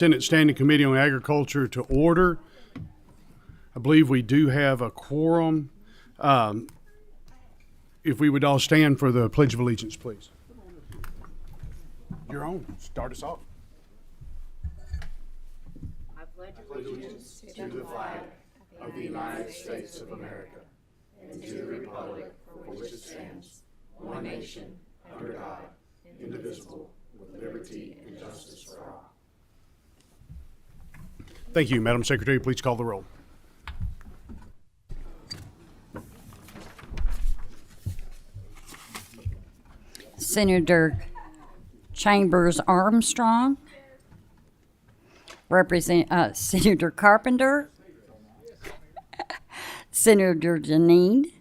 Senate Standing Committee on Agriculture to order. I believe we do have a quorum. If we would all stand for the Pledge of Allegiance, please. You're on. Start us off. I pledge allegiance to the flag of the United States of America and to the republic for which it stands, one nation, under God, indivisible, with liberty and justice for all. Thank you, Madam Secretary. Please call the roll. Senator Chambers Armstrong, Senator Carpenter, Senator Janine,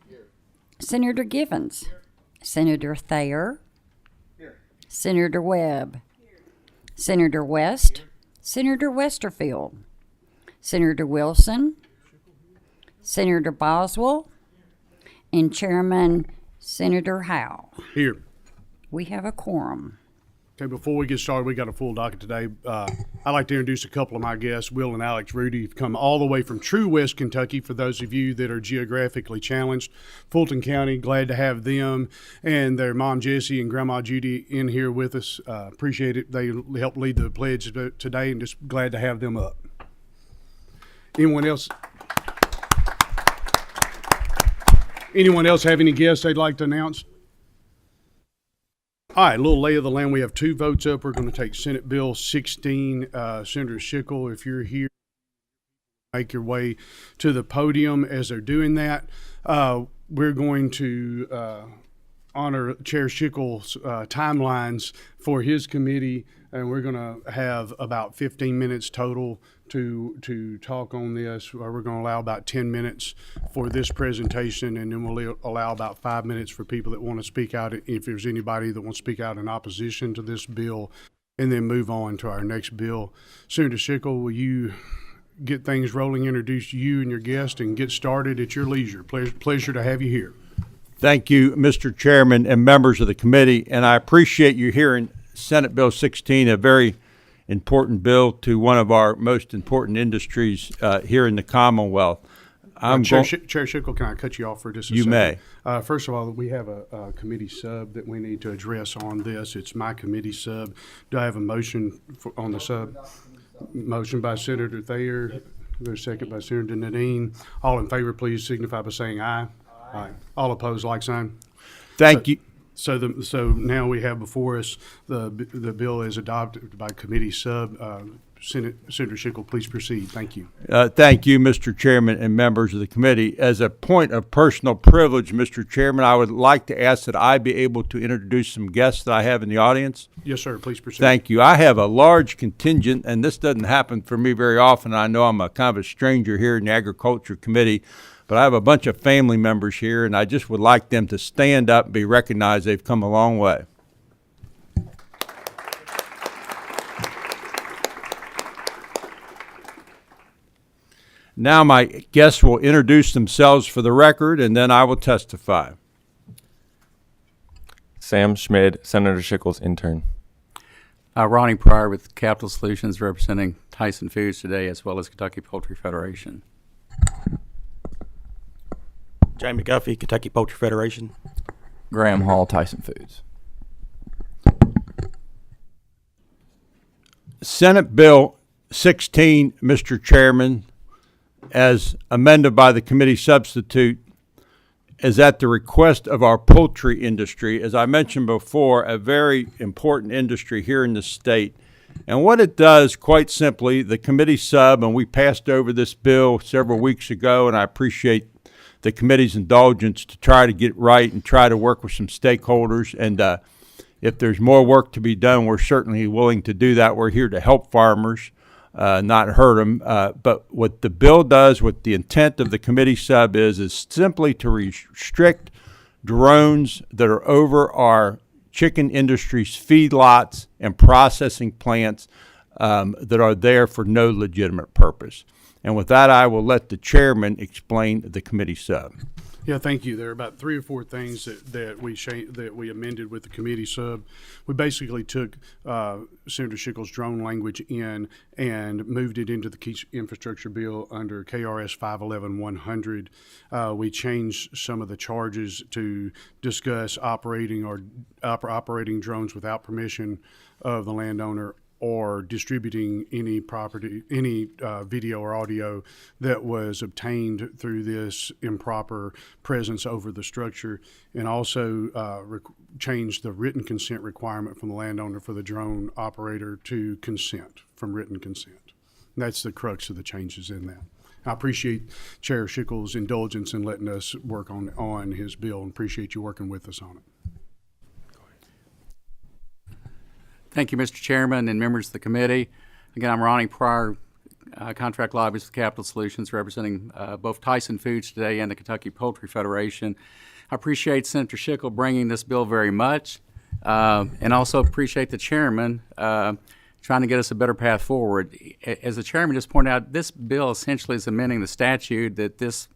Senator Givens, Senator Thayer, Senator Webb, Senator West, Senator Westerfield, Senator Wilson, Senator Boswell, and Chairman Senator Howe. Here. We have a quorum. Okay, before we get started, we got a full docket today. I'd like to introduce a couple of my guests, Will and Alex Rudy, who've come all the way from True West Kentucky, for those of you that are geographically challenged. Fulton County, glad to have them and their mom, Jessie, and Grandma Judy in here with us. Appreciate it. They helped lead the pledge today, and just glad to have them up. Anyone else? Anyone else have any guests they'd like to announce? All right, a little lay of the land. We have two votes up. We're going to take Senate Bill 16. Senator Schickel, if you're here, make your way to the podium. As they're doing that, we're going to honor Chair Schickel's timelines for his committee, and we're going to have about 15 minutes total to talk on this. We're going to allow about 10 minutes for this presentation, and then we'll allow about 5 minutes for people that want to speak out, if there's anybody that wants to speak out in opposition to this bill, and then move on to our next bill. Senator Schickel, will you get things rolling, introduce you and your guest, and get started at your leisure? Pleasure to have you here. Thank you, Mr. Chairman and members of the committee, and I appreciate you hearing Senate Bill 16, a very important bill to one of our most important industries here in the Commonwealth. Chair Schickel, can I cut you off for just a second? You may. First of all, we have a committee sub that we need to address on this. It's my committee sub. Do I have a motion on the sub? Motion by Senator Thayer. There's a second by Senator Nadine. All in favor, please signify by saying aye. Aye. All opposed, like sign. Thank you. So now we have before us the bill is adopted by committee sub. Senator Schickel, please proceed. Thank you. Thank you, Mr. Chairman and members of the committee. As a point of personal privilege, Mr. Chairman, I would like to ask that I be able to introduce some guests that I have in the audience. Yes, sir. Please proceed. Thank you. I have a large contingent, and this doesn't happen for me very often. I know I'm a kind of a stranger here in the Agriculture Committee, but I have a bunch of family members here, and I just would like them to stand up and be recognized. They've come a long way. Now my guests will introduce themselves for the record, and then I will testify. Sam Schmid, Senator Schickel's intern. Ronnie Pryor with Capital Solutions, representing Tyson Foods today, as well as Kentucky Poultry Federation. Jamie Guffey, Kentucky Poultry Federation. Graham Hall, Tyson Foods. Senate Bill 16, Mr. Chairman, as amended by the committee substitute, is at the request of our poultry industry. As I mentioned before, a very important industry here in the state. And what it does, quite simply, the committee sub, and we passed over this bill several weeks ago, and I appreciate the committee's indulgence to try to get it right and try to work with some stakeholders. And if there's more work to be done, we're certainly willing to do that. We're here to help farmers, not hurt them. But what the bill does, what the intent of the committee sub is simply to restrict drones that are over our chicken industry's feedlots and processing plants that are there for no legitimate purpose. And with that, I will let the chairman explain the committee sub. Yeah, thank you. There are about 3 or 4 things that we amended with the committee sub. We basically took Senator Schickel's drone language in and moved it into the key infrastructure bill under KRS 511-100. We changed some of the charges to discuss operating operating drones without permission of the landowner, or distributing any video or audio that was obtained through this improper presence over the structure, and also changed the written consent requirement from the landowner for the drone operator to consent from written consent. And that's the crux of the changes in that. I appreciate Chair Schickel's indulgence in letting us work on his bill, and appreciate you working with us on it. Thank you, Mr. Chairman and members of the committee. Again, I'm Ronnie Pryor, contract lobbyist with Capital Solutions, representing both Tyson Foods today and the Kentucky Poultry Federation. I appreciate Senator Schickel bringing this bill very much, and also appreciate the chairman trying to get us a better path forward. As the chairman just pointed out, this bill essentially is amending the statute that this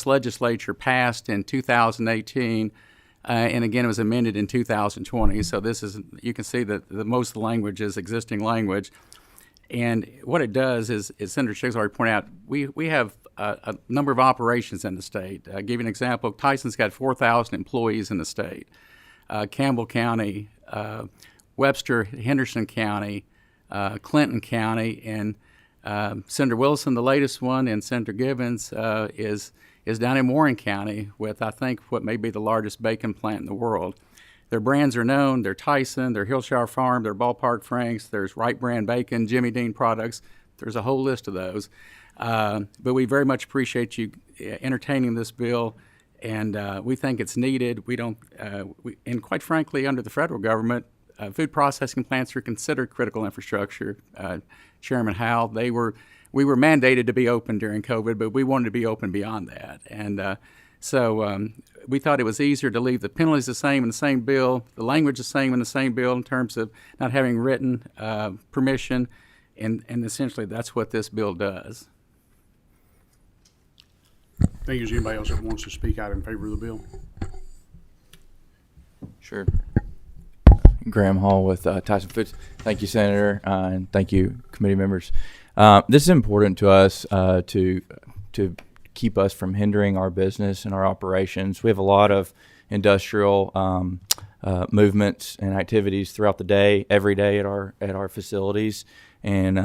legislature passed in 2018. And again, it was amended in 2020. So this is, you can see that most of the language is existing language. And what it does is Senator Schickel already pointed out, we have a number of operations in the state. I'll give you an example. Tyson's got 4,000 employees in the state. Campbell County, Webster, Henderson County, Clinton County, and Senator Wilson, the latest one, and Senator Givens is down in Warren County with, I think, what may be the largest bacon plant in the world. Their brands are known. They're Tyson, they're Hillshire Farm, they're Ballpark Franks, there's Wright Brand Bacon, Jimmy Dean Products. There's a whole list of those. But we very much appreciate you entertaining this bill, and we think it's needed. And quite frankly, under the federal government, food processing plants are considered critical infrastructure. Chairman Howell, we were mandated to be open during COVID, but we wanted to be open beyond that. And so we thought it was easier to leave the penalties the same in the same bill, the language the same in the same bill in terms of not having written permission, and essentially that's what this bill does. Thank you. Is there anybody else that wants to speak out in favor of the bill? Sure. Graham Hall with Tyson Foods. Thank you, Senator, and thank you, committee members. This is important to us to keep us from hindering our business and our operations. We have a lot of industrial movements and activities throughout the day, every day at our facilities, and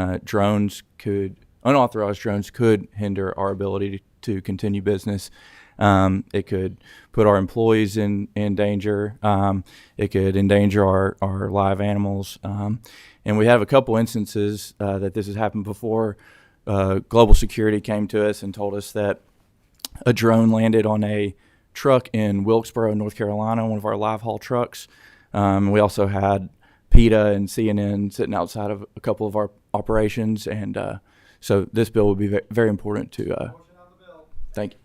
unauthorized drones could hinder our ability to continue business. It could put our employees in danger. It could endanger our live animals. And we have a couple instances that this has happened before. Global Security came to us and told us that a drone landed on a truck in Wilkesboro, North Carolina, one of our live haul trucks. We also had PETA and CNN sitting outside of a couple of our operations. And so this bill would be very important to thank you.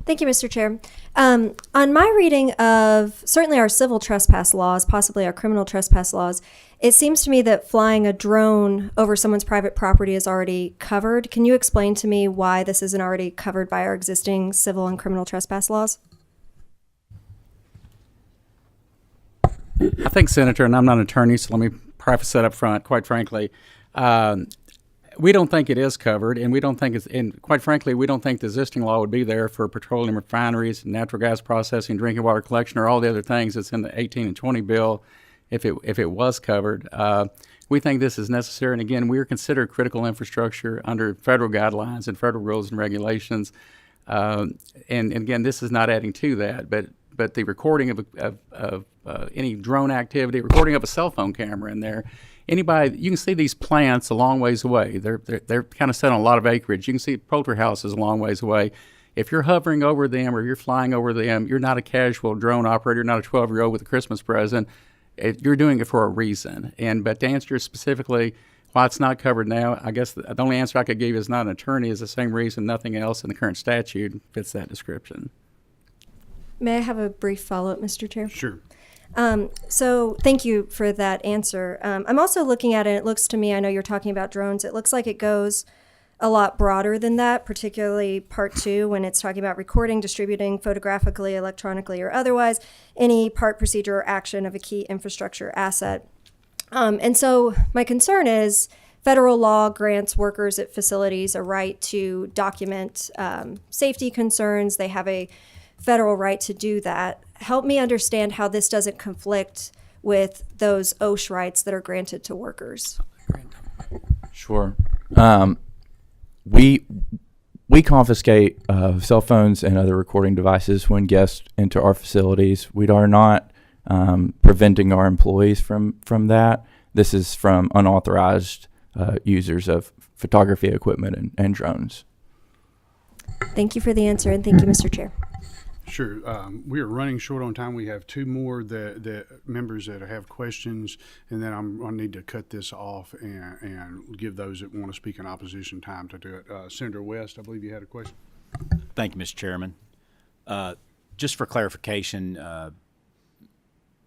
Thank you, Mr. Chair. On my reading of certainly our civil trespass laws, possibly our criminal trespass laws, it seems to me that flying a drone over someone's private property is already covered. Can you explain to me why this isn't already covered by our existing civil and criminal trespass laws? I think, Senator, and I'm not an attorney, so let me preface that up front, quite frankly. We don't think it is covered, and we don't think and quite frankly, we don't think the existing law would be there for petroleum refineries, natural gas processing, drinking water collection, or all the other things that's in the 18 and 20 bill if it was covered. We think this is necessary, and again, we are considered critical infrastructure under federal guidelines and federal rules and regulations. And again, this is not adding to that, but the recording of any drone activity, recording of a cell phone camera in there, anybody, you can see these plants a long ways away. They're kind of set on a lot of acreage. You can see poultry houses a long ways away. If you're hovering over them or you're flying over them, you're not a casual drone operator, you're not a 12-year-old with a Christmas present. You're doing it for a reason. But to answer specifically why it's not covered now, I guess the only answer I could give as not an attorney is the same reason nothing else in the current statute fits that description. May I have a brief follow-up, Mr. Chair? Sure. So thank you for that answer. I'm also looking at it. It looks to me, I know you're talking about drones. It looks like it goes a lot broader than that, particularly part 2 when it's talking about recording, distributing photographically, electronically, or otherwise any part, procedure, or action of a key infrastructure asset. And so my concern is federal law grants workers at facilities a right to document safety concerns. They have a federal right to do that. Help me understand how this doesn't conflict with those OSH rights that are granted to workers. Sure. We confiscate cell phones and other recording devices when guests enter our facilities. We are not preventing our employees from that. This is from unauthorized users of photography equipment and drones. Thank you for the answer, and thank you, Mr. Chair. Sure. We are running short on time. We have 2 more the members that have questions, and then I need to cut this off and give those that want to speak in opposition time to do it. Senator West, I believe you had a question. Thank you, Mr. Chairman. Just for clarification,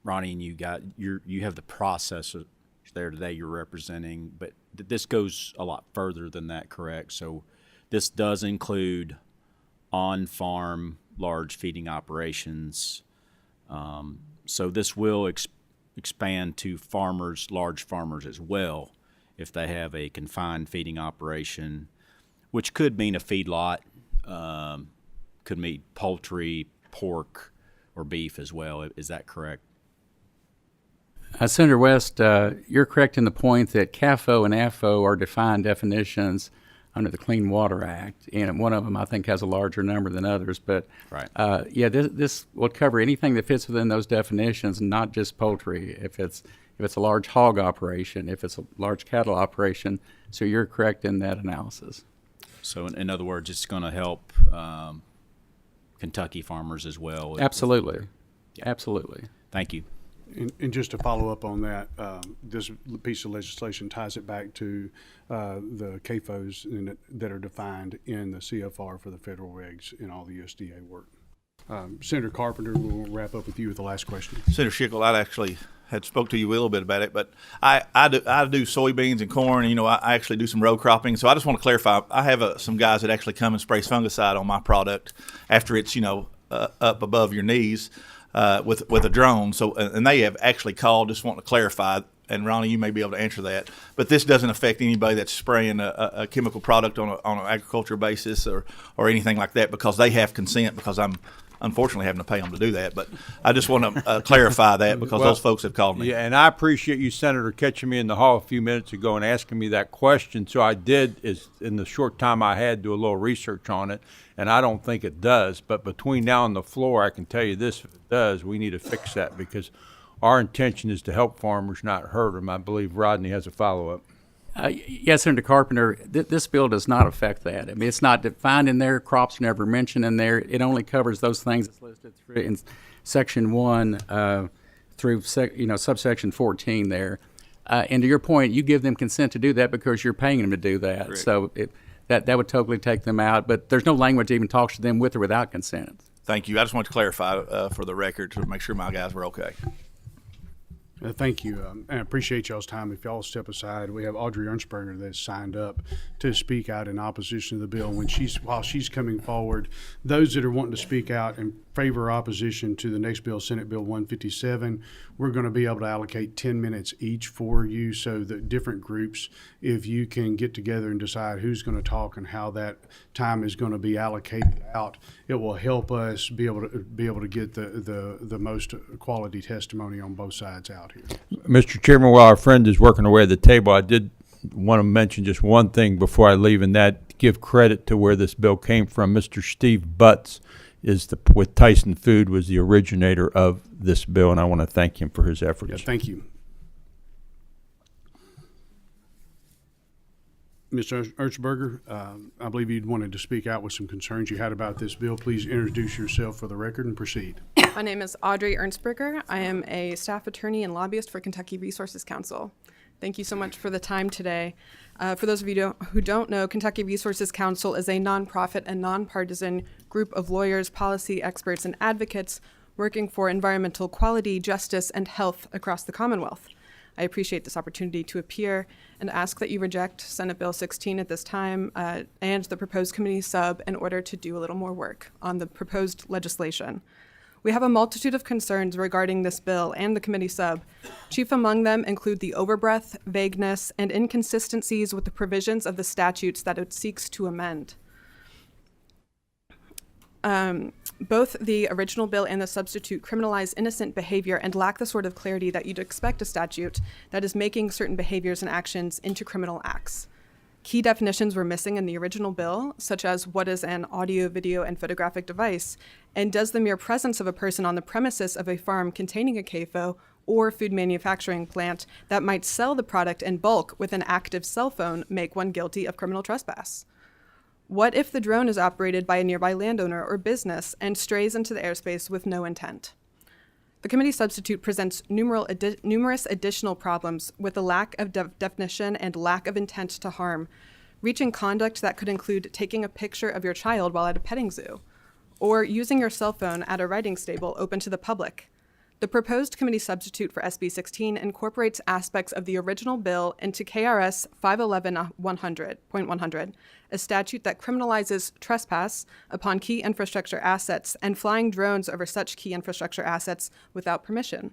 Ronnie, and you have the process there today you're representing, but this goes a lot further than that, correct? So this does include on-farm large feeding operations. So this will expand to farmers, large farmers as well, if they have a confined feeding operation, which could mean a feedlot, could mean poultry, pork, or beef as well. Is that correct? Senator West, you're correct in the point that CAFO and AFO are defined definitions under the Clean Water Act, and one of them I think has a larger number than others. But right. This will cover anything that fits within those definitions, not just poultry. If it's a large hog operation, if it's a large cattle operation, so you're correct in that analysis. So in other words, it's going to help Kentucky farmers as well. Absolutely, absolutely. Thank you. And just to follow up on that, this piece of legislation ties it back to the CAFOs that are defined in the CFR for the federal regs and all the USDA work. Senator Carpenter, we'll wrap up with you with the last question. Senator Schickel, I actually had spoke to you a little bit about it, but I do soybeans and corn, and, I actually do some row cropping. So I just want to clarify, I have some guys that actually come and spray fungicide on my product after it's, up above your knees. With a drone, and they have actually called, just wanting to clarify, and Ronnie, you may be able to answer that, but this doesn't affect anybody that's spraying a chemical product on an agricultural basis or anything like that, because they have consent, because I'm unfortunately having to pay them to do that. But I just want to clarify that, because those folks have called me. Yeah, and I appreciate you, Senator, catching me in the hall a few minutes ago and asking me that question. So I did, in the short time I had, do a little research on it, and I don't think it does. But between now and the floor, I can tell you this: if it does, we need to fix that, because our intention is to help farmers, not hurt them. I believe Rodney has a follow-up. Yes, Senator Carpenter, this bill does not affect that. I mean, it's not defined in there. Crops are never mentioned in there. It only covers those things that's listed in Section 1 through subsection 14 there. And to your point, you give them consent to do that because you're paying them to do that. Correct. So that would totally take them out. But there's no language that even talks to them with or without consent. Thank you. I just want to clarify for the record to make sure my guys were okay. Thank you. And I appreciate y'all's time. If y'all step aside, we have Audrey Ernstberger that's signed up to speak out in opposition to the bill. While she's coming forward, those that are wanting to speak out in favor or opposition to the next bill, Senate Bill 157, we're going to be able to allocate 10 minutes each for you, so that different groups, if you can get together and decide who's going to talk and how that time is going to be allocated out, it will help us be able to get the most quality testimony on both sides out here. Mr. Chairman, while our friend is working away at the table, I did want to mention just one thing before I leave, and that give credit to where this bill came from. Mr. Steve Butts with Tyson Food was the originator of this bill, and I want to thank him for his efforts. Yeah, thank you. Mr. Ertzberger, I believe you wanted to speak out with some concerns you had about this bill. Please introduce yourself for the record and proceed. My name is Audrey Ernstberger. I am a staff attorney and lobbyist for Kentucky Resources Council. Thank you so much for the time today. For those of you who don't know, Kentucky Resources Council is a nonprofit and nonpartisan group of lawyers, policy experts, and advocates working for environmental quality, justice, and health across the Commonwealth. I appreciate this opportunity to appear and ask that you reject Senate Bill 16 at this time and the proposed committee sub in order to do a little more work on the proposed legislation. We have a multitude of concerns regarding this bill and the committee sub. Chief among them include the overbreadth, vagueness, and inconsistencies with the provisions of the statutes that it seeks to amend. Both the original bill and the substitute criminalize innocent behavior and lack the sort of clarity that you'd expect a statute that is making certain behaviors and actions into criminal acts. Key definitions were missing in the original bill, such as what is an audio, video, and photographic device, and does the mere presence of a person on the premises of a farm containing a CAFO or food manufacturing plant that might sell the product in bulk with an active cell phone make one guilty of criminal trespass? What if the drone is operated by a nearby landowner or business and strays into the airspace with no intent? The committee substitute presents numerous additional problems with the lack of definition and lack of intent to harm, reaching conduct that could include taking a picture of your child while at a petting zoo, or using your cell phone at a riding stable open to the public. The proposed committee substitute for SB 16 incorporates aspects of the original bill into KRS 511.100, a statute that criminalizes trespass upon key infrastructure assets and flying drones over such key infrastructure assets without permission.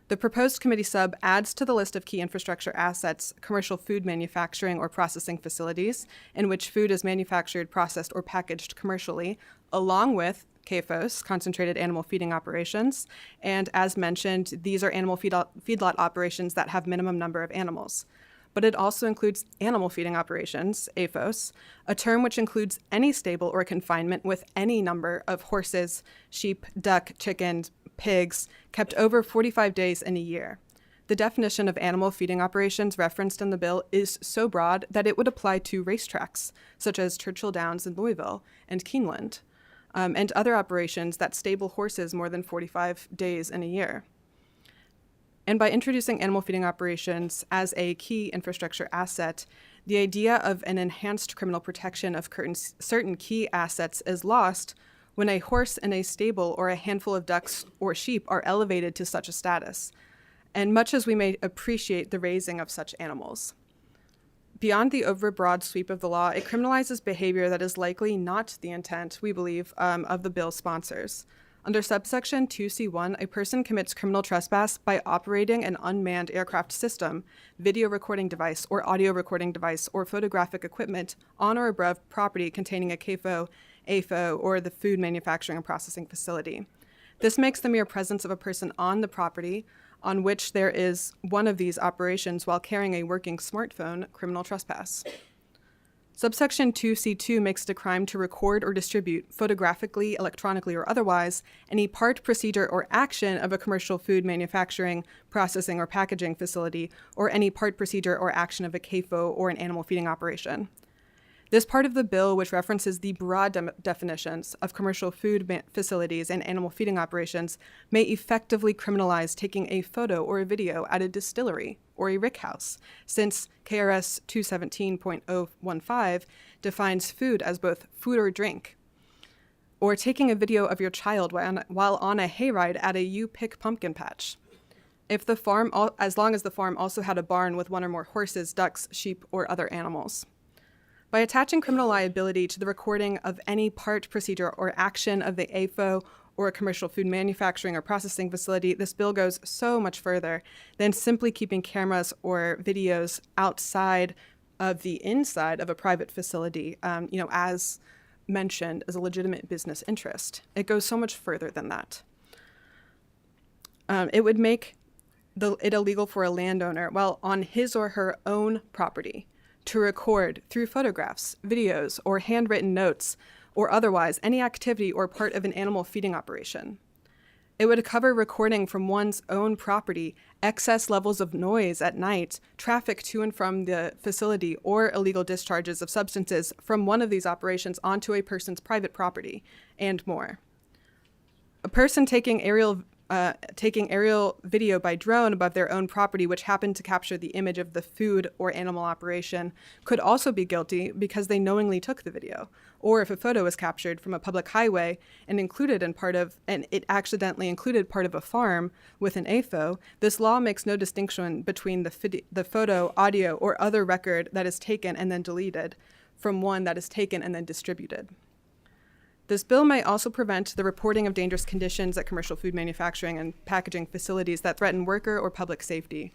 The proposed committee sub adds to the list of key infrastructure assets commercial food manufacturing or processing facilities in which food is manufactured, processed, or packaged commercially, along with CAFOs, concentrated animal feeding operations, and as mentioned, these are animal feedlot operations that have minimum number of animals. But it also includes animal feeding operations, AFOS, a term which includes any stable or confinement with any number of horses, sheep, duck, chickens, pigs, kept over 45 days in a year. The definition of animal feeding operations referenced in the bill is so broad that it would apply to racetracks, such as Churchill Downs in Louisville and Keeneland, and other operations that stable horses more than 45 days in a year. And by introducing animal feeding operations as a key infrastructure asset, the idea of an enhanced criminal protection of certain key assets is lost when a horse in a stable or a handful of ducks or sheep are elevated to such a status, and much as we may appreciate the raising of such animals. Beyond the overbroad sweep of the law, it criminalizes behavior that is likely not the intent, we believe, of the bill's sponsors. Under subsection 2C1, a person commits criminal trespass by operating an unmanned aircraft system, video recording device, or audio recording device, or photographic equipment on or above property containing a CAFO, AFO, or the food manufacturing and processing facility. This makes the mere presence of a person on the property on which there is one of these operations while carrying a working smartphone criminal trespass. Subsection 2C2 makes it a crime to record or distribute, photographically, electronically, or otherwise, any part, procedure, or action of a commercial food manufacturing, processing, or packaging facility, or any part, procedure, or action of a CAFO or an animal feeding operation. This part of the bill, which references the broad definitions of commercial food facilities and animal feeding operations, may effectively criminalize taking a photo or a video at a distillery or a rick house, since KRS 217.015 defines food as both food or drink, or taking a video of your child while on a hayride at a you-pick pumpkin patch. As long as the farm also had a barn with one or more horses, ducks, sheep, or other animals. By attaching criminal liability to the recording of any part, procedure, or action of the AFO or a commercial food manufacturing or processing facility, this bill goes so much further than simply keeping cameras or videos outside of the inside of a private facility, as mentioned, as a legitimate business interest. It goes so much further than that. It would make it illegal for a landowner, while on his or her own property, to record through photographs, videos, or handwritten notes, or otherwise any activity or part of an animal feeding operation. It would cover recording from one's own property, excess levels of noise at night, traffic to and from the facility, or illegal discharges of substances from one of these operations onto a person's private property, and more. A person taking aerial taking aerial video by drone above their own property, which happened to capture the image of the food or animal operation, could also be guilty because they knowingly took the video. Or if a photo was captured from a public highway and it accidentally included part of a farm with an AFO, this law makes no distinction between the photo, audio, or other record that is taken and then deleted from one that is taken and then distributed. This bill might also prevent the reporting of dangerous conditions at commercial food manufacturing and packaging facilities that threaten worker or public safety.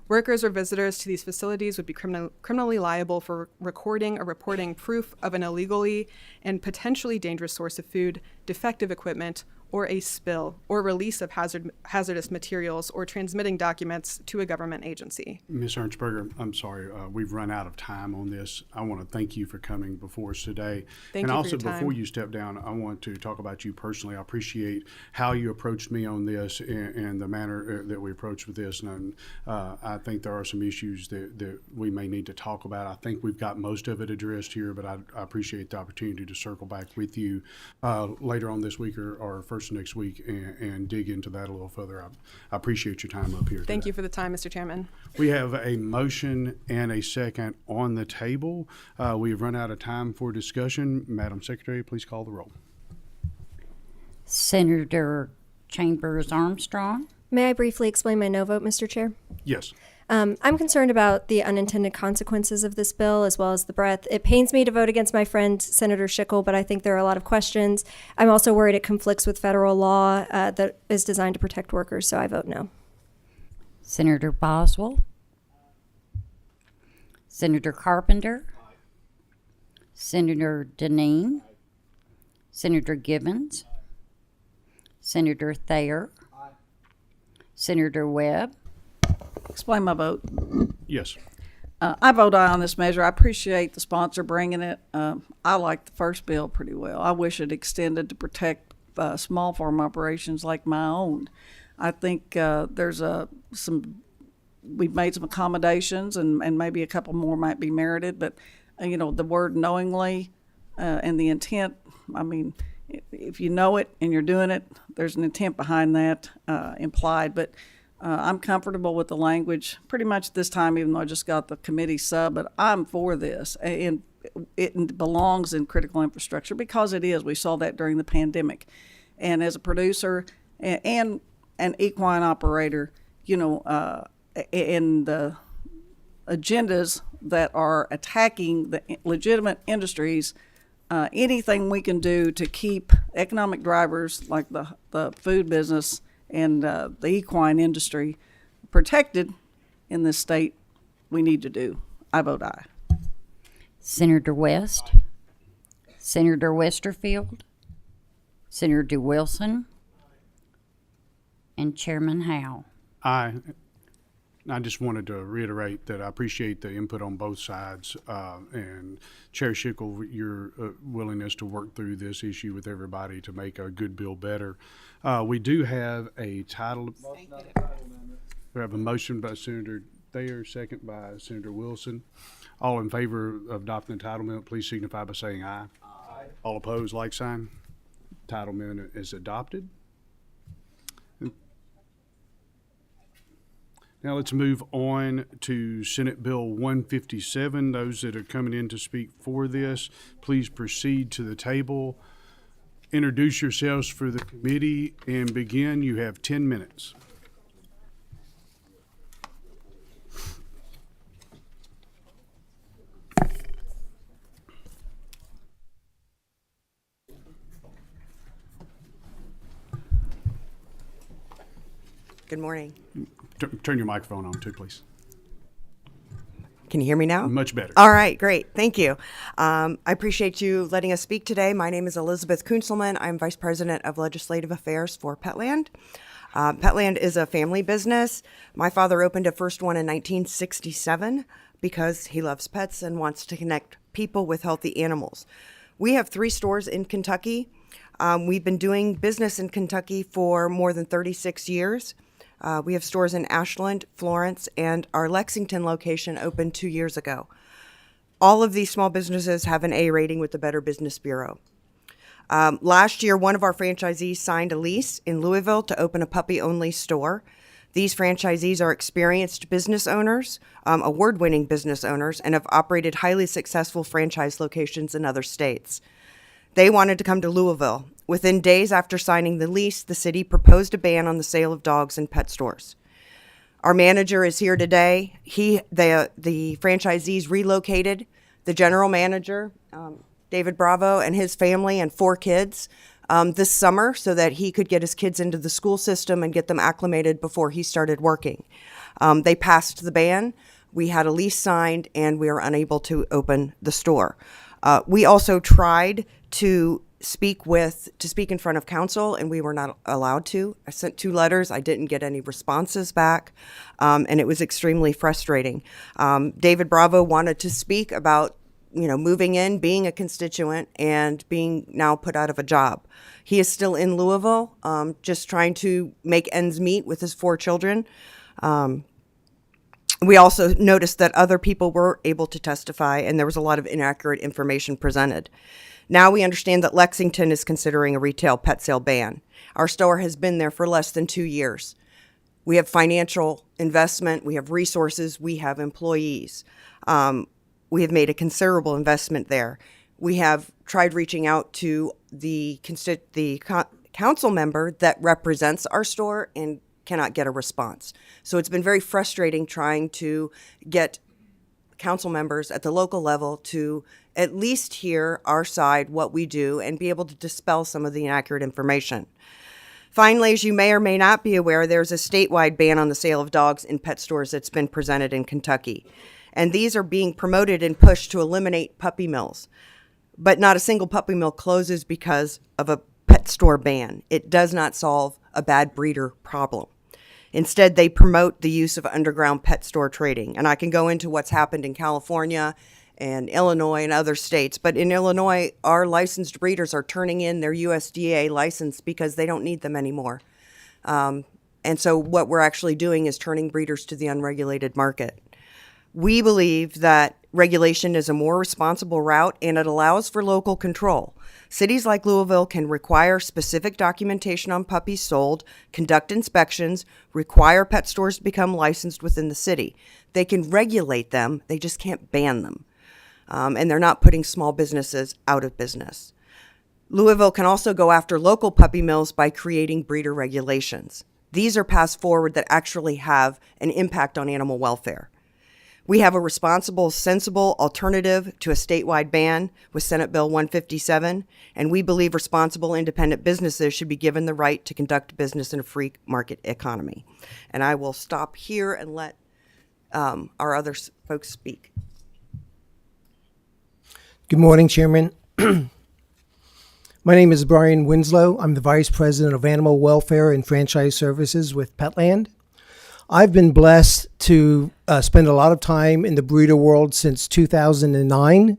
Workers or visitors to these facilities would be criminally liable for recording or reporting proof of an illegally and potentially dangerous source of food, defective equipment, or a spill, or release of hazardous materials, or transmitting documents to a government agency. Ms. Ernstberger, I'm sorry, we've run out of time on this. I want to thank you for coming before us today. Thank and you also, for your time. before you step down, I want to talk about you personally. I appreciate how you approached me on this and the manner that we approached with this. And I think there are some issues that we may need to talk about. I think we've got most of it addressed here, but I appreciate the opportunity to circle back with you later on this week or first next week and dig into that a little further. I appreciate your time up here. Thank you for the time, Mr. Chairman. We have a motion and a second on the table. We have run out of time for discussion. Madam Secretary, please call the roll. Senator Chambers Armstrong. May I briefly explain my no vote, Mr. Chair? Yes. I'm concerned about the unintended consequences of this bill as well as the breadth. It pains me to vote against my friend Senator Schickel, but I think there are a lot of questions. I'm also worried it conflicts with federal law that is designed to protect workers, so I vote no. Senator Boswell. Senator Carpenter. Senator Deneen. Senator Givens. Senator Thayer. Senator Webb. Explain my vote. Yes. I vote aye on this measure. I appreciate the sponsor bringing it. I like the first bill pretty well. I wish it extended to protect small farm operations like my own. I think we've made some accommodations and maybe a couple more might be merited, but the word knowingly and the intent, I mean, if you know it and you're doing it, there's an intent behind that implied, but I'm comfortable with the language pretty much this time, even though I just got the committee sub, but I'm for this. And it belongs in critical infrastructure because it is. We saw that during the pandemic. And as a producer and an equine operator, in the agendas that are attacking the legitimate industries, anything we can do to keep economic drivers like the food business and the equine industry protected in this state, we need to do. I vote aye. Senator West. Senator Westerfield. Senator Wilson. And Chairman Howe. Aye. I just wanted to reiterate that I appreciate the input on both sides, and Chair Schickel, your willingness to work through this issue with everybody to make a good bill better. We do have a title. We have a motion by Senator Thayer, second by Senator Wilson. All in favor of adopting the title amendment, please signify by saying aye. Aye. All opposed, like sign. Title amendment is adopted. Now let's move on to Senate Bill 157. Those that are coming in to speak for this, please proceed to the table. Introduce yourselves for the committee and begin. You have 10 minutes. Good morning. Turn your microphone on too, please. Can you hear me now? Much better. All right, great. Thank you. I appreciate you letting us speak today. My name is Elizabeth Kunzelman. I'm Vice President of Legislative Affairs for Petland. Petland is a family business. My father opened a first one in 1967 because he loves pets and wants to connect people with healthy animals. We have 3 stores in Kentucky. We've been doing business in Kentucky for more than 36 years. We have stores in Ashland, Florence, and our Lexington location opened 2 years ago. All of these small businesses have an A rating with the Better Business Bureau. Last year, one of our franchisees signed a lease in Louisville to open a puppy-only store. These franchisees are experienced business owners, award-winning business owners, and have operated highly successful franchise locations in other states. They wanted to come to Louisville. Within days after signing the lease, the city proposed a ban on the sale of dogs in pet stores. Our manager is here today. The franchisees relocated the general manager, David Bravo, and his family and 4 kids this summer so that he could get his kids into the school system and get them acclimated before he started working. They passed the ban. We had a lease signed, and we were unable to open the store. We also tried to speak in front of council, and we were not allowed to. I sent 2 letters. I didn't get any responses back, and it was extremely frustrating. David Bravo wanted to speak about moving in, being a constituent, and being now put out of a job. He is still in Louisville, just trying to make ends meet with his 4 children. We also noticed that other people were able to testify, and there was a lot of inaccurate information presented. Now we understand that Lexington is considering a retail pet sale ban. Our store has been there for less than 2 years. We have financial investment, we have resources, we have employees. We have made a considerable investment there. We have tried reaching out to the council member that represents our store and cannot get a response. So it's been very frustrating trying to get council members at the local level to at least hear our side, what we do, and be able to dispel some of the inaccurate information. Finally, as you may or may not be aware, there's a statewide ban on the sale of dogs in pet stores that's been presented in Kentucky. And these are being promoted and pushed to eliminate puppy mills. But not a single puppy mill closes because of a pet store ban. It does not solve a bad breeder problem. Instead, they promote the use of underground pet store trading. And I can go into what's happened in California and Illinois and other states. But in Illinois, our licensed breeders are turning in their USDA license because they don't need them anymore. And so what we're actually doing is turning breeders to the unregulated market. We believe that regulation is a more responsible route, and it allows for local control. Cities like Louisville can require specific documentation on puppies sold, conduct inspections, require pet stores to become licensed within the city. They can regulate them, they just can't ban them. And they're not putting small businesses out of business. Louisville can also go after local puppy mills by creating breeder regulations. These are passed forward that actually have an impact on animal welfare. We have a responsible, sensible alternative to a statewide ban with Senate Bill 157, and we believe responsible independent businesses should be given the right to conduct business in a free market economy. And I will stop here and let our other folks speak. Good morning, Chairman. My name is Brian Winslow. I'm the Vice President of Animal Welfare and Franchise Services with Petland. I've been blessed to spend a lot of time in the breeder world since 2009,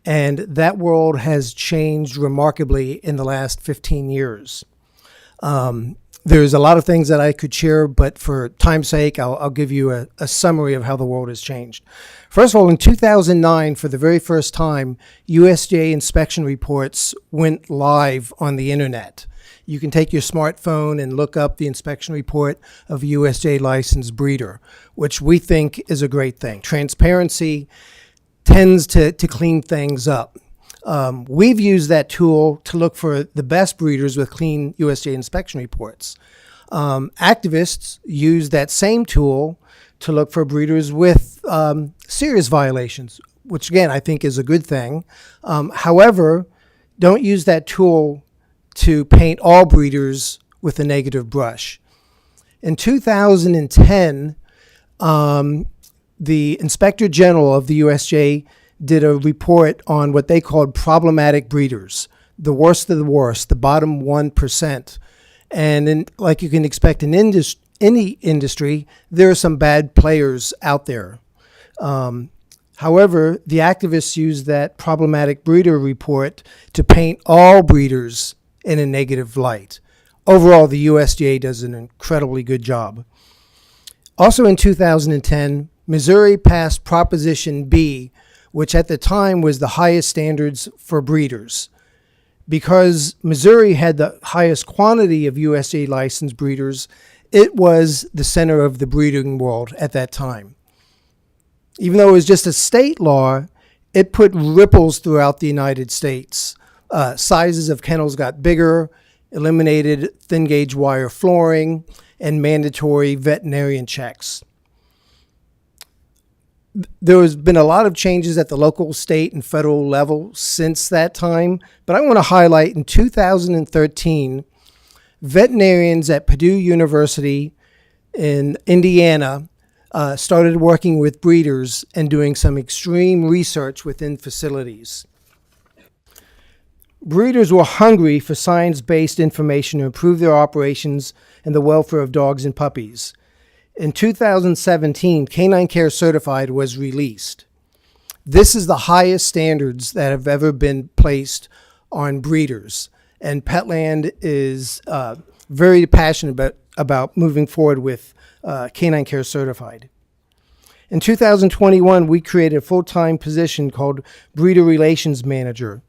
and that world has changed remarkably in the last 15 years. There's a lot of things that I could share, but for time's sake, I'll give you a summary of how the world has changed. First of all, in 2009, for the very first time, USDA inspection reports went live on the internet. You can take your smartphone and look up the inspection report of a USDA licensed breeder, which we think is a great thing. Transparency tends to clean things up. We've used that tool to look for the best breeders with clean USDA inspection reports. Activists use that same tool to look for breeders with serious violations, which again, I think is a good thing. However, don't use that tool to paint all breeders with a negative brush. In 2010, the Inspector General of the USDA did a report on what they called problematic breeders, the worst of the worst, the bottom 1%. And like you can expect in any industry, there are some bad players out there. However, the activists used that problematic breeder report to paint all breeders in a negative light. Overall, the USDA does an incredibly good job. Also in 2010, Missouri passed Proposition B, which at the time was the highest standards for breeders. Because Missouri had the highest quantity of USDA licensed breeders, it was the center of the breeding world at that time. Even though it was just a state law, it put ripples throughout the United States. Sizes of kennels got bigger, eliminated thin gauge wire flooring, and mandatory veterinarian checks. There has been a lot of changes at the local, state, and federal level since that time, but I want to highlight in 2013, veterinarians at Purdue University in Indiana started working with breeders and doing some extreme research within facilities. Breeders were hungry for science-based information to improve their operations and the welfare of dogs and puppies. In 2017, Canine Care Certified was released. This is the highest standards that have ever been placed on breeders, and Petland is very passionate about moving forward with Canine Care Certified. In 2021, we created a full-time position called Breeder Relations Manager.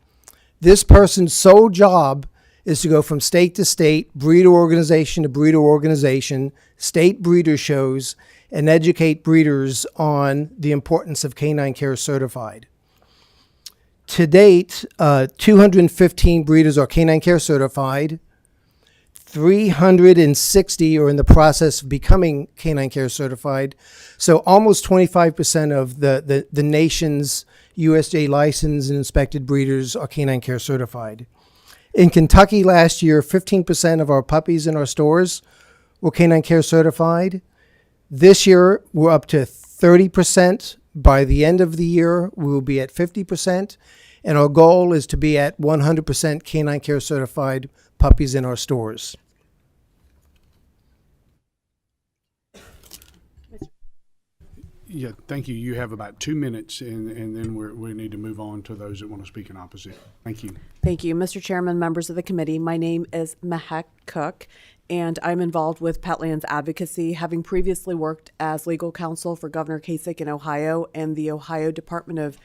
This person's sole job is to go from state to state, breeder organization to breeder organization, state breeder shows, and educate breeders on the importance of Canine Care Certified. To date, 215 breeders are Canine Care Certified. 360 are in the process of becoming Canine Care Certified. So almost 25% of the nation's USDA licensed and inspected breeders are Canine Care Certified. In Kentucky last year, 15% of our puppies in our stores were Canine Care Certified. This year, we're up to 30%. By the end of the year, we will be at 50%. And our goal is to be at 100% Canine Care Certified puppies in our stores. Yeah, thank you. You have about 2 minutes, and then we need to move on to those that want to speak in opposition. Thank you. Thank you, Mr. Chairman, members of the committee. My name is Mehek Cook, and I'm involved with Petland's advocacy, having previously worked as legal counsel for Governor Kasich in Ohio and the Ohio Department of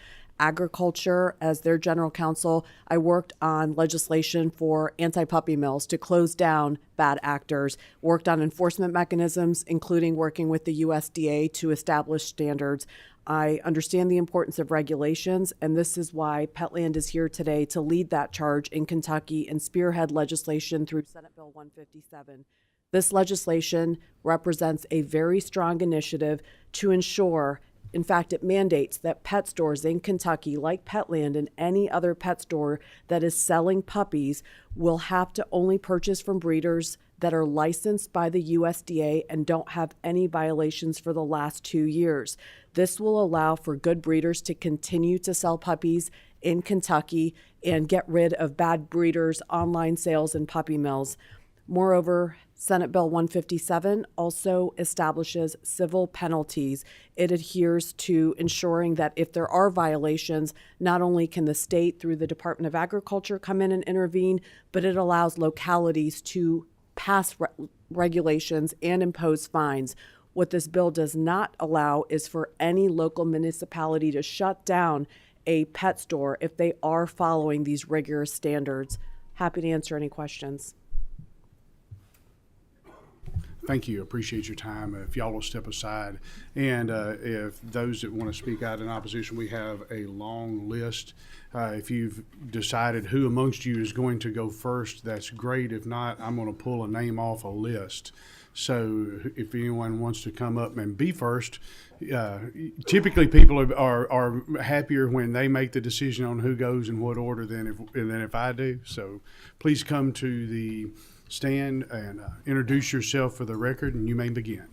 Agriculture as their general counsel. I worked on legislation for anti-puppy mills to close down bad actors, worked on enforcement mechanisms, including working with the USDA to establish standards. I understand the importance of regulations, and this is why Petland is here today to lead that charge in Kentucky and spearhead legislation through Senate Bill 157. This legislation represents a very strong initiative to ensure, in fact, it mandates that pet stores in Kentucky, like Petland and any other pet store that is selling puppies, will have to only purchase from breeders that are licensed by the USDA and don't have any violations for the last 2 years. This will allow for good breeders to continue to sell puppies in Kentucky and get rid of bad breeders' online sales and puppy mills. Moreover, Senate Bill 157 also establishes civil penalties. It adheres to ensuring that if there are violations, not only can the state through the Department of Agriculture come in and intervene, but it allows localities to pass regulations and impose fines. What this bill does not allow is for any local municipality to shut down a pet store if they are following these rigorous standards. Happy to answer any questions. Thank you. Appreciate your time. If y'all will step aside, and if those that want to speak out in opposition, we have a long list. If you've decided who amongst you is going to go first, that's great. If not, I'm going to pull a name off a list. So if anyone wants to come up and be first, typically people are happier when they make the decision on who goes in what order than if I do. So please come to the stand and introduce yourself for the record, and you may begin.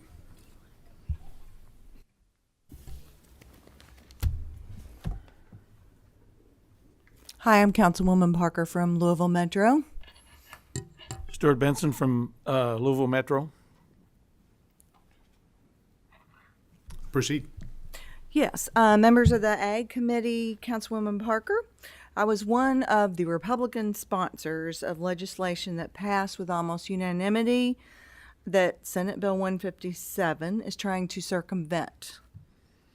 Hi, I'm Councilwoman Parker from Louisville Metro. Stuart Benson from Louisville Metro. Proceed. Yes, members of the Ag Committee, Councilwoman Parker. I was one of the Republican sponsors of legislation that passed with almost unanimity that Senate Bill 157 is trying to circumvent.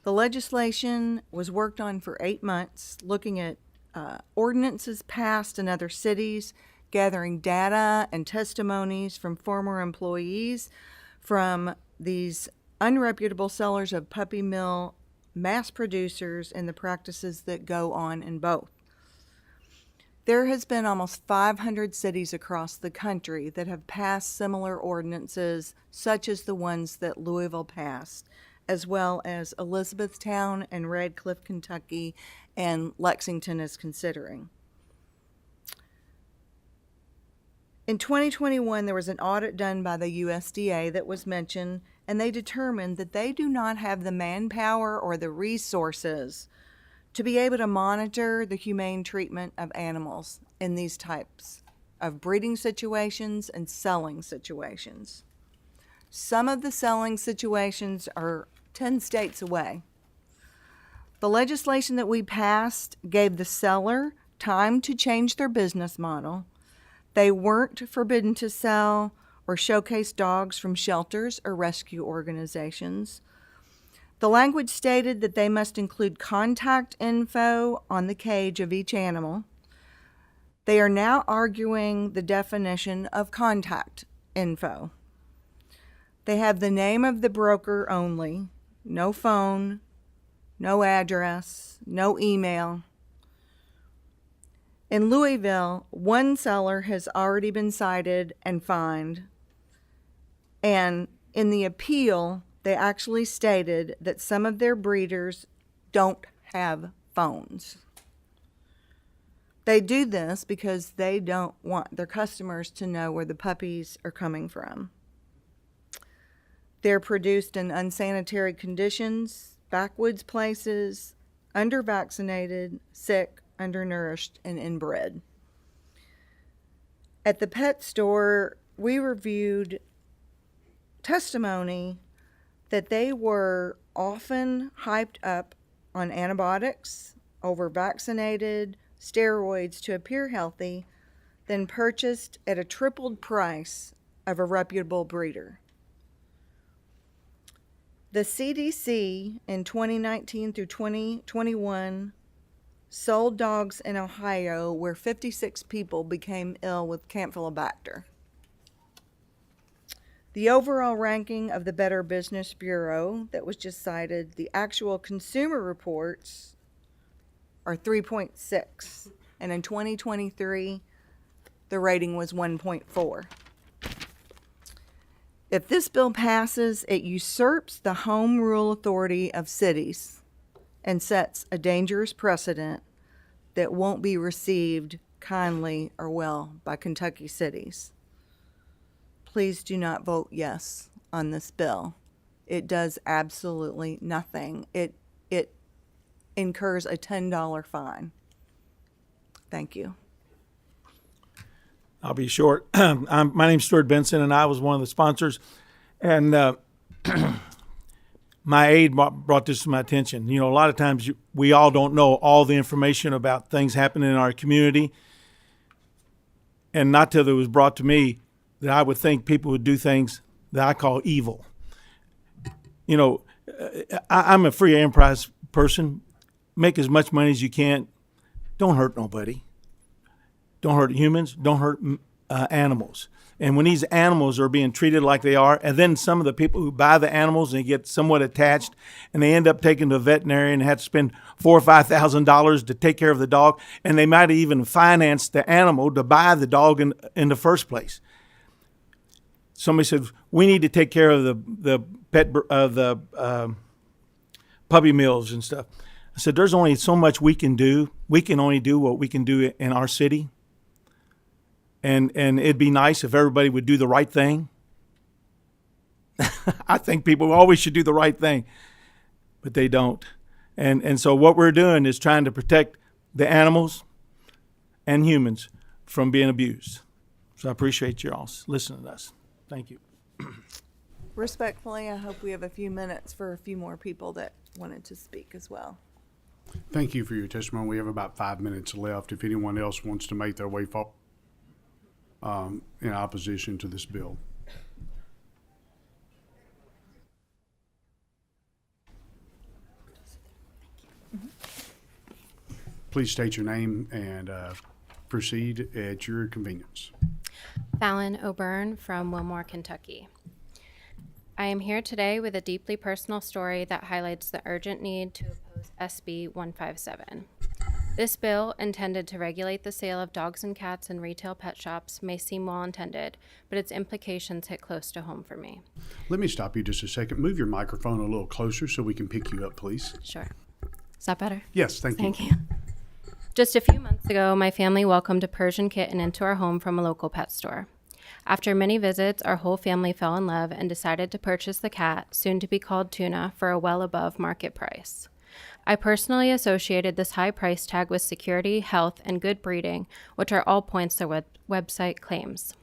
The legislation was worked on for 8 months, looking at ordinances passed in other cities, gathering data and testimonies from former employees, from these unreputable sellers of puppy mill, mass producers, and the practices that go on in both. There has been almost 500 cities across the country that have passed similar ordinances, such as the ones that Louisville passed, as well as Elizabethtown and Radcliffe, Kentucky, and Lexington is considering. In 2021, there was an audit done by the USDA that was mentioned, and they determined that they do not have the manpower or the resources to be able to monitor the humane treatment of animals in these types of breeding situations and selling situations. Some of the selling situations are 10 states away. The legislation that we passed gave the seller time to change their business model. They weren't forbidden to sell or showcase dogs from shelters or rescue organizations. The language stated that they must include contact info on the cage of each animal. They are now arguing the definition of contact info. They have the name of the broker only, no phone, no address, no email. In Louisville, one seller has already been cited and fined, and in the appeal, they actually stated that some of their breeders don't have phones. They do this because they don't want their customers to know where the puppies are coming from. They're produced in unsanitary conditions, backwoods places, under-vaccinated, sick, undernourished, and inbred. At the pet store, we reviewed testimony that they were often hyped up on antibiotics, over-vaccinated, steroids to appear healthy, then purchased at a tripled price of a reputable breeder. The CDC in 2019 through 2021 sold dogs in Ohio where 56 people became ill with Campylobacter. The overall ranking of the Better Business Bureau that was just cited, the actual consumer reports are 3.6, and in 2023, the rating was 1.4. If this bill passes, it usurps the home rule authority of cities and sets a dangerous precedent that won't be received kindly or well by Kentucky cities. Please do not vote yes on this bill. It does absolutely nothing. It incurs a $10 fine. Thank you. I'll be short. My name's Stuart Benson, and I was one of the sponsors. And my aide brought this to my attention. You know, a lot of times we all don't know all the information about things happening in our community. And not till it was brought to me that I would think people would do things that I call evil. You know, I'm a free enterprise person. Make as much money as you can. Don't hurt nobody. Don't hurt humans. Don't hurt animals. And when these animals are being treated like they are, and then some of the people who buy the animals and they get somewhat attached, and they end up taking to a veterinarian and have to spend $4,000 or $5,000 to take care of the dog, and they might even finance the animal to buy the dog in the first place. Somebody said we need to take care of the puppy mills and stuff. I said there's only so much we can do. We can only do what we can do in our city. And it'd be nice if everybody would do the right thing. I think people always should do the right thing, but they don't. And so what we're doing is trying to protect the animals and humans from being abused. So I appreciate you all listening to us. Thank you. Respectfully, I hope we have a few minutes for a few more people that wanted to speak as well. Thank you for your testimony. We have about 5 minutes left. If anyone else wants to make their way forward in opposition to this bill. please state your name and proceed at your convenience. Fallon O'Byrne from Wilmore, Kentucky. I am here today with a deeply personal story that highlights the urgent need to oppose SB 157. This bill, intended to regulate the sale of dogs and cats in retail pet shops, may seem well-intended, but its implications hit close to home for me. Let me stop you just a second. Move your microphone a little closer so we can pick you up, please. Sure. Is that better? Yes, thank you. Thank you. Just a few months ago, my family welcomed a Persian kitten into our home from a local pet store. After many visits, our whole family fell in love and decided to purchase the cat, soon to be called Tuna, for a well above market price. I personally associated this high price tag with security, health, and good breeding, which are all points the website claims.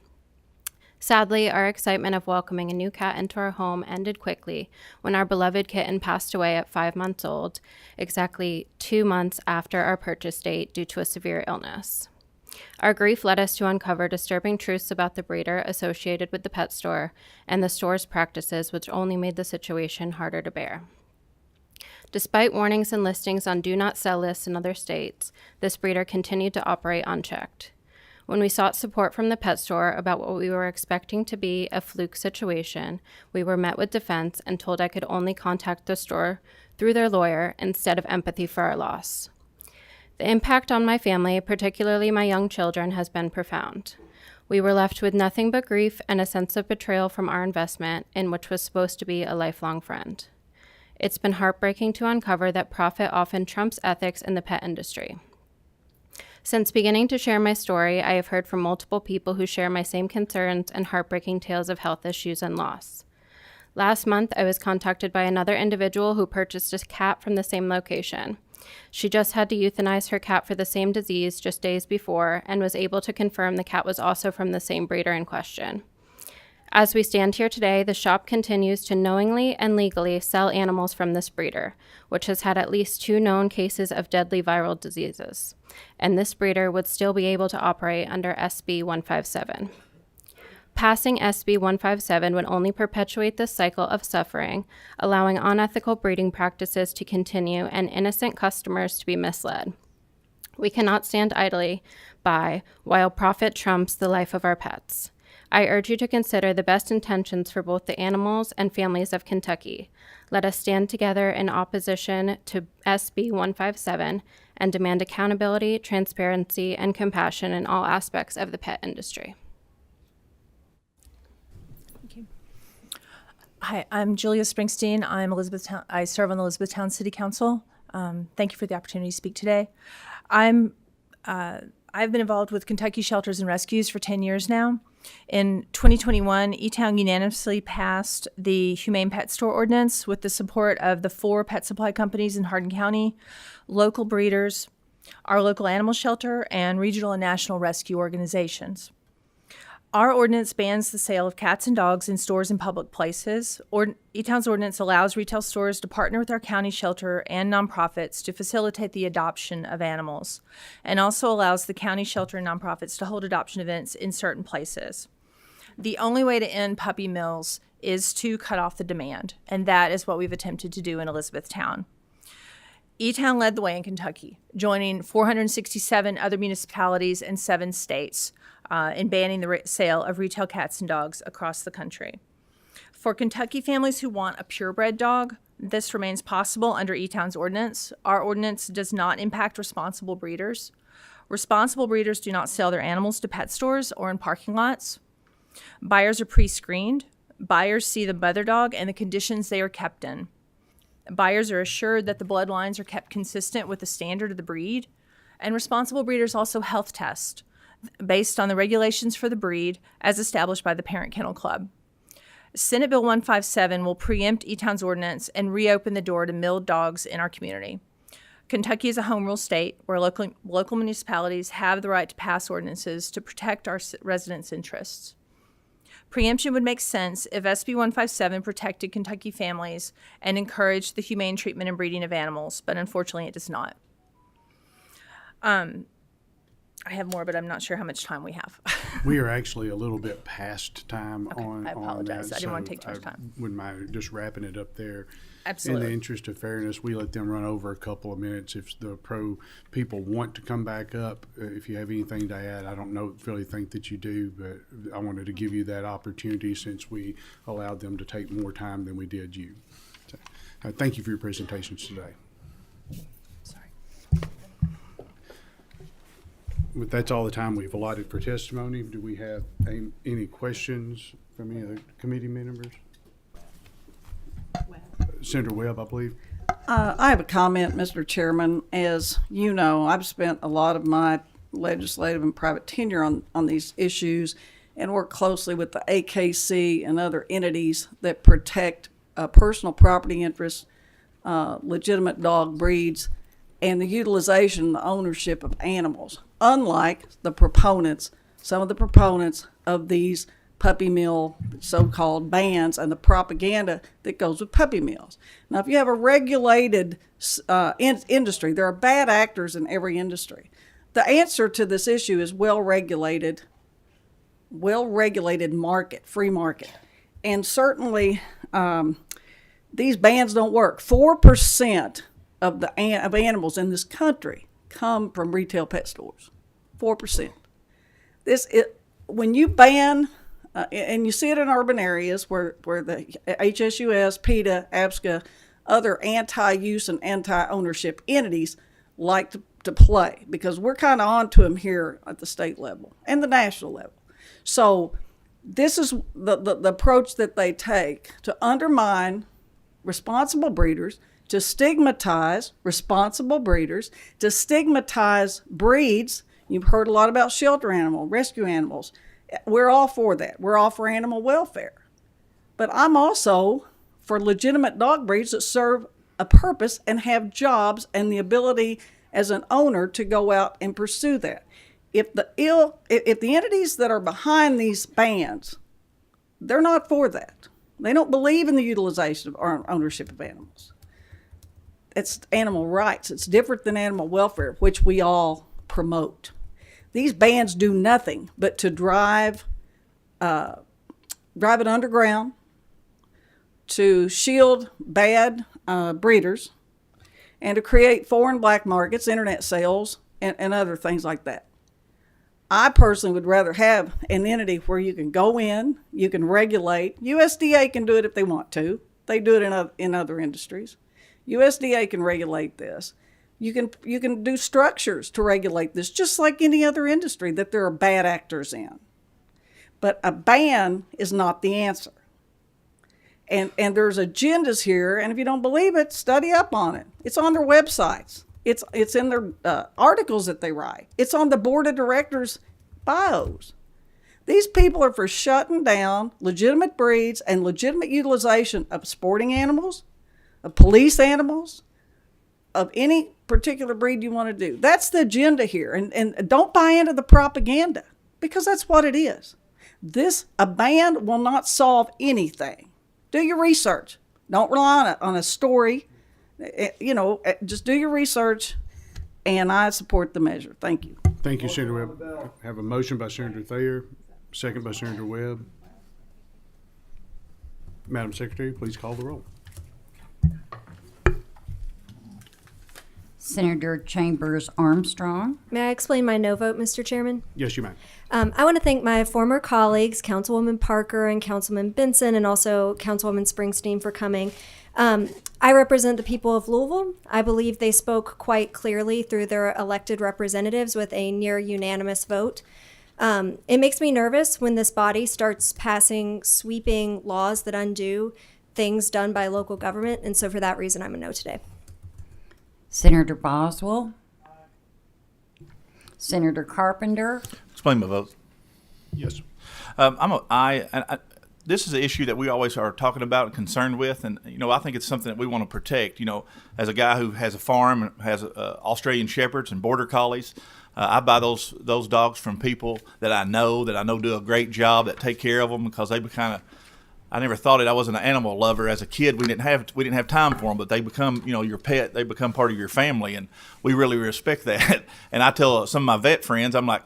Sadly, our excitement of welcoming a new cat into our home ended quickly when our beloved kitten passed away at 5 months old, exactly 2 months after our purchase date due to a severe illness. Our grief led us to uncover disturbing truths about the breeder associated with the pet store and the store's practices, which only made the situation harder to bear. Despite warnings and listings on do not sell lists in other states, this breeder continued to operate unchecked. When we sought support from the pet store about what we were expecting to be a fluke situation, we were met with defense and told I could only contact the store through their lawyer instead of empathy for our loss. The impact on my family, particularly my young children, has been profound. We were left with nothing but grief and a sense of betrayal from our investment in which was supposed to be a lifelong friend. It's been heartbreaking to uncover that profit often trumps ethics in the pet industry. Since beginning to share my story, I have heard from multiple people who share my same concerns and heartbreaking tales of health issues and loss. Last month, I was contacted by another individual who purchased a cat from the same location. She just had to euthanize her cat for the same disease just days before and was able to confirm the cat was also from the same breeder in question. As we stand here today, the shop continues to knowingly and legally sell animals from this breeder, which has had at least 2 known cases of deadly viral diseases, and this breeder would still be able to operate under SB 157. Passing SB 157 would only perpetuate this cycle of suffering, allowing unethical breeding practices to continue and innocent customers to be misled. We cannot stand idly by while profit trumps the life of our pets. I urge you to consider the best intentions for both the animals and families of Kentucky. Let us stand together in opposition to SB 157 and demand accountability, transparency, and compassion in all aspects of the pet industry. Hi, I'm Julia Springsteen. I serve on the Elizabethtown City Council. Thank you for the opportunity to speak today. I've been involved with Kentucky Shelters and Rescues for 10 years now. In 2021, E-Town unanimously passed the Humane Pet Store Ordinance with the support of the 4 pet supply companies in Hardin County, local breeders, our local animal shelter, and regional and national rescue organizations. Our ordinance bans the sale of cats and dogs in stores and public places. E-Town's ordinance allows retail stores to partner with our county shelter and nonprofits to facilitate the adoption of animals, and also allows the county shelter and nonprofits to hold adoption events in certain places. The only way to end puppy mills is to cut off the demand, and that is what we've attempted to do in Elizabethtown. E-Town led the way in Kentucky, joining 467 other municipalities and 7 states in banning the sale of retail cats and dogs across the country. For Kentucky families who want a purebred dog, this remains possible under E-Town's ordinance. Our ordinance does not impact responsible breeders. Responsible breeders do not sell their animals to pet stores or in parking lots. Buyers are pre-screened. Buyers see the mother dog and the conditions they are kept in. Buyers are assured that the bloodlines are kept consistent with the standard of the breed. And responsible breeders also health test based on the regulations for the breed as established by the Parent Kennel Club. Senate Bill 157 will preempt E-Town's ordinance and reopen the door to milled dogs in our community. Kentucky is a home rule state where local municipalities have the right to pass ordinances to protect our residents' interests. Preemption would make sense if SB 157 protected Kentucky families and encouraged the humane treatment and breeding of animals, but unfortunately it does not. I have more, but I'm not sure how much time we have. We are actually a little bit past time Okay, on. I apologize. On that, I didn't want to so take too much time. Wouldn't mind just wrapping it up there. Absolutely. In the interest of fairness, we let them run over a couple of minutes. If the pro people want to come back up, if you have anything to add, I don't really think that you do, but I wanted to give you that opportunity since we allowed them to take more time than we did you. So, thank you for your presentations today. That's all the time we've allotted for testimony. Do we have any questions from any other committee members? Senator Webb, I believe. I have a comment, Mr. Chairman. As you know, I've spent a lot of my legislative and private tenure on these issues and work closely with the AKC and other entities that protect personal property interests, legitimate dog breeds, and the utilization and the ownership of animals. Unlike the proponents, some of the proponents of these puppy mill so-called bans and the propaganda that goes with puppy mills. Now, if you have a regulated industry, there are bad actors in every industry. The answer to this issue is well-regulated market, free market. And certainly these bans don't work. 4% of animals in this country come from retail pet stores. 4%. When you ban, and you see it in urban areas where the HSUS, PETA, APSCA, other anti-use and anti-ownership entities like to play, because we're kind of onto them here at the state level and the national level. So this is the approach that they take to undermine responsible breeders, to stigmatize responsible breeders, to stigmatize breeds. You've heard a lot about shelter animal, rescue animals. We're all for that. We're all for animal welfare. But I'm also for legitimate dog breeds that serve a purpose and have jobs and the ability as an owner to go out and pursue that. If the entities that are behind these bans, they're not for that. They don't believe in the utilization of or ownership of animals. It's animal rights. It's different than animal welfare, which we all promote. These bans do nothing but to drive it underground, to shield bad breeders, and to create foreign black markets, internet sales, and other things like that. I personally would rather have an entity where you can go in, you can regulate. USDA can do it if they want to. They do it in other industries. USDA can regulate this. You can do structures to regulate this, just like any other industry that there are bad actors in. But a ban is not the answer. And there's agendas here, and if you don't believe it, study up on it. It's on their websites. It's in their articles that they write. It's on the board of directors' bios. These people are for shutting down legitimate breeds and legitimate utilization of sporting animals, of police animals, of any particular breed you want to do. That's the agenda here. And don't buy into the propaganda, because that's what it is. A ban will not solve anything. Do your research. Don't rely on a story. Just do your research, and I support the measure. Thank you. Thank you, Senator Webb. Have a motion by Senator Thayer, second by Senator Webb. Madam Secretary, please call the roll. Senator Chambers Armstrong. May I explain my no vote, Mr. Chairman? Yes, you may. I want to thank my former colleagues, Councilwoman Parker and Councilman Benson, and also Councilwoman Springsteen for coming. I represent the people of Louisville. I believe they spoke quite clearly through their elected representatives with a near unanimous vote. It makes me nervous when this body starts passing sweeping laws that undo things done by local government, and so for that reason, I'm a no today. Senator Boswell. Senator Carpenter. Explain my vote. Yes. I'm a aye. This is an issue that we always are talking about and concerned with, and I think it's something that we want to protect. As a guy who has a farm and has Australian Shepherds and Border Collies, I buy those dogs from people that I know do a great job, that take care of them, because they kind of I never thought it. I wasn't an animal lover as a kid. We didn't have time for them, but they become, you know, your pet. They become part of your family, and we really respect that. And I tell some of my vet friends, I'm like,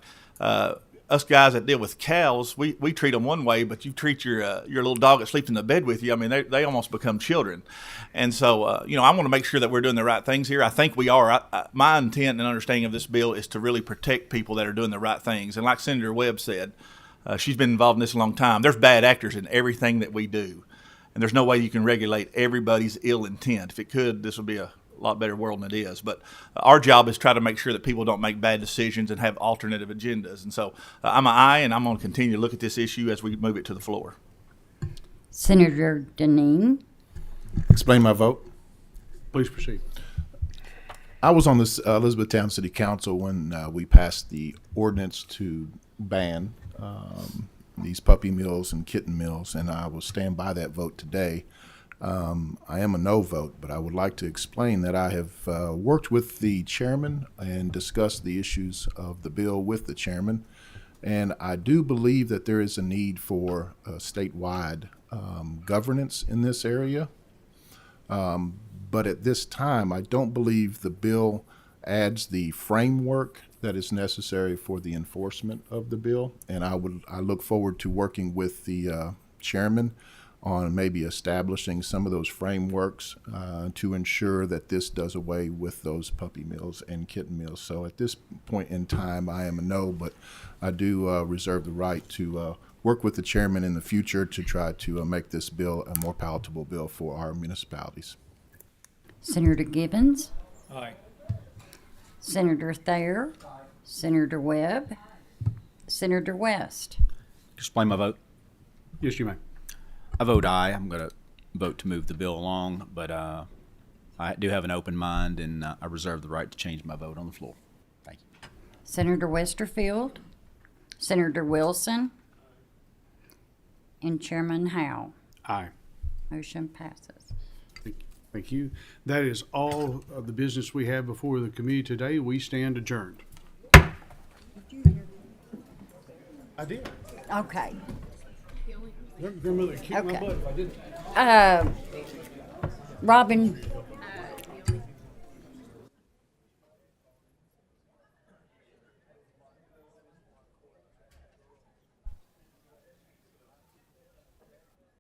us guys that deal with cows, we treat them one way, but you treat your little dog that sleeps in the bed with you. I mean, they almost become children. And so, you know, I want to make sure that we're doing the right things here. I think we are. My intent and understanding of this bill is to really protect people that are doing the right things. And like Senator Webb said, she's been involved in this a long time. There's bad actors in everything that we do, and there's no way you can regulate everybody's ill intent. If it could, this would be a lot better world than it is. But our job is try to make sure that people don't make bad decisions and have alternative agendas. And so I'm an aye, and I'm going to continue to look at this issue as we move it to the floor. Senator Deneen. Explain my vote. Please proceed. I was on this Elizabethtown City Council when we passed the ordinance to ban these puppy mills and kitten mills, and I will stand by that vote today. I am a no vote, but I would like to explain that I have worked with the chairman and discussed the issues of the bill with the chairman, and I do believe that there is a need for statewide governance in this area. But at this time, I don't believe the bill adds the framework that is necessary for the enforcement of the bill, and I look forward to working with the chairman on maybe establishing some of those frameworks to ensure that this does away with those puppy mills and kitten mills. So at this point in time, I am a no, but I do reserve the right to work with the chairman in the future to try to make this bill a more palatable bill for our municipalities. Senator Gibbons. Aye. Senator Thayer. Senator Webb. Senator West. Explain my vote. Yes, you may. I vote aye. I'm going to vote to move the bill along, but I do have an open mind, and I reserve the right to change my vote on the floor. Thank you. Senator Westerfield. Senator Wilson. And Chairman Howe. Aye. Motion passes. Thank you. That is all of the business we have before the committee today. We stand adjourned. I did. Okay. Grandmother kicked my Okay. butt if I didn't. Robin